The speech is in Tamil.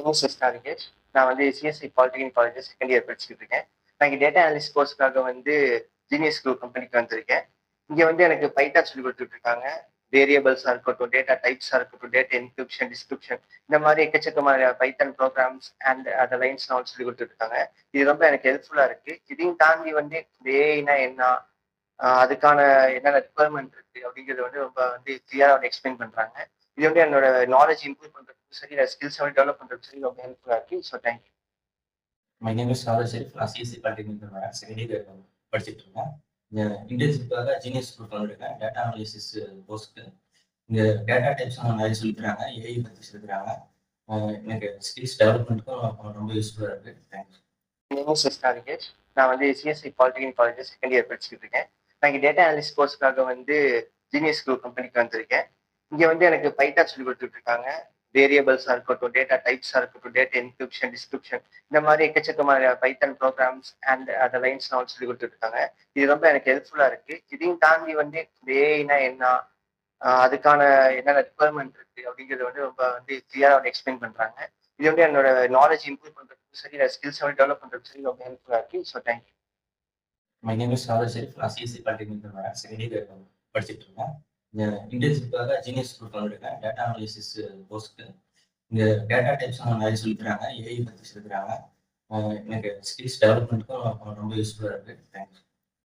Name is Rakesh. நான் வந்து CSC polytechnic college second year படிச்சுட்டு இருக்கேன். நான் இங்கே டேட்டா அனலிஸ்ட் கோர்ஸ்க்காக வந்து ஜீனியஸ் குரூப் கம்பெனிக்கு வந்திருக்கேன். இங்கே வந்து எனக்கு பைத்தான் சொல்லி கொடுத்துட்டு இருக்காங்க. வேரியபிள்ஸாக இருக்கட்டும், டேட்டா டைப்ஸாக இருக்கட்டும், டேட்டா என்கிரிப்ஷன், டிஸ்கிரிப்ஷன், இந்த மாதிரி எக்கச்சக்கமான பைத்தான் ப்ரோக்ராம்ஸ் அண்ட் அந்த லைன்ஸ் நான் சொல்லி கொடுத்துட்டு இருக்காங்க. இது ரொம்ப எனக்கு ஹெல்ப்ஃபுல்லாக இருக்கு. இதையும் தாண்டி வந்து இந்த ஏஐனா என்ன, அதுக்கான என்னென்ன ரிக்குவயர்மெண்ட் இருக்கு அப்படிங்கிறது வந்து ரொம்ப வந்து கிளியராக வந்து எக்ஸ்பிளைன் பண்றாங்க. இது வந்து என்னோட நாலேஜ் இம்ப்ரூவ் பண்றதுக்கும் சரி, ஸ்கில்ஸ் வந்து டெவலப் பண்றதுக்கும் சரி ரொம்ப ஹெல்ப்ஃபுல்லா இருக்கு. So thank you. My name is Radha Sharif. நான் சிஎஸ்சி பாலிடெக்னிக் செகண்ட் இயர் படிச்சுட்டு இருக்கேன். இந்த இன்டர்ன்ஷிப்காக ஜீனியஸ் குரூப் வந்துருக்கேன். டேட்டா அனாலிசிஸ் கோர்ஸ்க்கு இங்கே டேட்டா டைப்ஸ் நிறைய சொல்லிக்கிறாங்க, ஏஐ பற்றி சொல்லிக்கிறாங்க. எனக்கு ஸ்கில்ஸ் டெவலப்மெண்ட்டுக்கும் ரொம்ப யூஸ்ஃபுல்லாக இருக்குது. தேங்க்யூ. Name is Rakesh. நான் வந்து CSC polytechnic college second year படிச்சுட்டு இருக்கேன். நான் இங்கே டேட்டா அனலிஸ்ட் கோர்ஸ்க்காக வந்து ஜீனியஸ் குரூப் கம்பெனிக்கு வந்திருக்கேன். இங்கே வந்து எனக்கு பைத்தான் சொல்லி கொடுத்துட்டு இருக்காங்க. வேரியபிள்ஸாக இருக்கட்டும், டேட்டா டைப்ஸாக இருக்கட்டும், டேட்டா என்கிரிப்ஷன், டிஸ்கிரிப்ஷன், இந்த மாதிரி எக்கச்சக்கமான பைத்தான் ப்ரோக்ராம்ஸ் அண்ட் அந்த லைன்ஸ் நான் சொல்லி கொடுத்துட்டு இருக்காங்க. இது ரொம்ப எனக்கு ஹெல்ப்ஃபுல்லாக இருக்கு. இதையும் தாண்டி வந்து இந்த ஏஐனா என்ன, அதுக்கான என்னென்ன ரிக்குவயர்மெண்ட் இருக்கு அப்படிங்கிறது வந்து ரொம்ப வந்து கிளியராக வந்து எக்ஸ்பிளைன் பண்றாங்க. இது வந்து என்னோட நாலேஜ் இம்ப்ரூவ் பண்றதுக்கும் சரி, ஸ்கில்ஸ் வந்து டெவலப் பண்றதுக்கும் சரி ரொம்ப ஹெல்ப்ஃபுல்லாக இருக்கு. So thank you. My name is Radha Sharif. நான் சிஎஸ்சி பாலிடெக்னிக் செகண்ட் இயர் படிச்சுட்டு இருக்கேன். இந்த இன்டர்ன்ஷிப்காக ஜீனியஸ் குரூப் வந்துருக்கேன். டேட்டா அனாலிசிஸ் கோர்ஸ்க்கு இங்கே டேட்டா டைப்ஸ் நிறைய சொல்லிக்கிறாங்க, ஏஐ பற்றி சொல்லிக்கிறாங்க. எனக்கு ஸ்கில்ஸ் டெவலப்மெண்ட்டுக்கும் ரொம்ப யூஸ்ஃபுல்லாக இருக்குது. தேங்க்யூ.